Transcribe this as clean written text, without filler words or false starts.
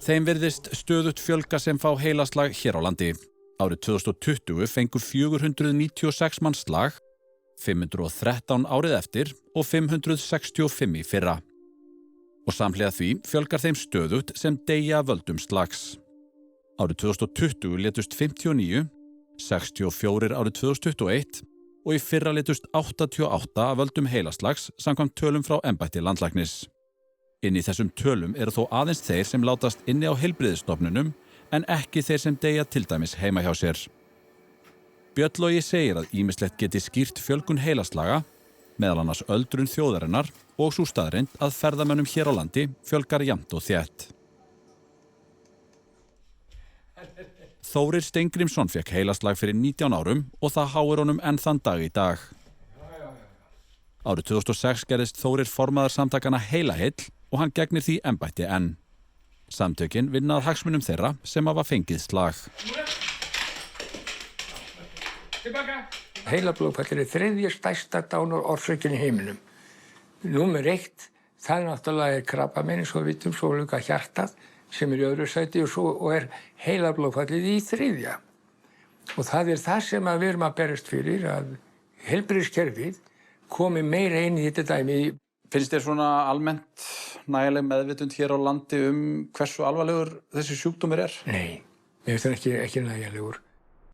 Þeim virðist stöðugt fjölga sem fá heilaslag hér á landi. Árið 2020 fengu 496 manns slag, 513 árið eftir og 565 í fyrra. Og samhliða því fjölgar þeim stöðugt sem deyja af völdum slags. Árið 2020 létust 59, 64 árið 2021 og í fyrra létust 88 af völdum heilaslags samkvæmt tölum frá embætti landlæknis. Inni í þessum tölum eru þó aðeins þeir sem látast inni á heilbrigðisstofnunum en ekki þeir sem deyja til dæmis heima hjá sér. Björn Logi segir að ýmislegt geti skýrt fjölgun heilaslaga, meðal annars öldrun þjóðarinnar og sú staðreynd að ferðamönnum hér á landi fjölgar jafnt og þétt. Þórir Steingrímsson fékk heilaslag fyrir 19 árum og það háir honum enn þann dag í dag. Árið 2006 gerðist Þórir formaður samtakanna Heilaheill og hann gegnir því embætti enn. Samtökin vinna að hagsmunum þeirra sem hafa fengið slag. Heilablóðfall er þriðja stærsta dánarorsökin í heiminum. Númer 1, það náttúrulega krabbamein, svo við vitum, svo líka hjartað sem í öðru sæti og er heilablóðfallið í þriðja. Og það það sem við erum að berjast fyrir, að heilbrigðiskerfið komi meira inn í þetta dæmi. Finnst þér svona almennt nægileg meðvitund hér á landi hversu alvarlegur þessi sjúkdómur er? Nei, mér finnst það ekki nægilegur.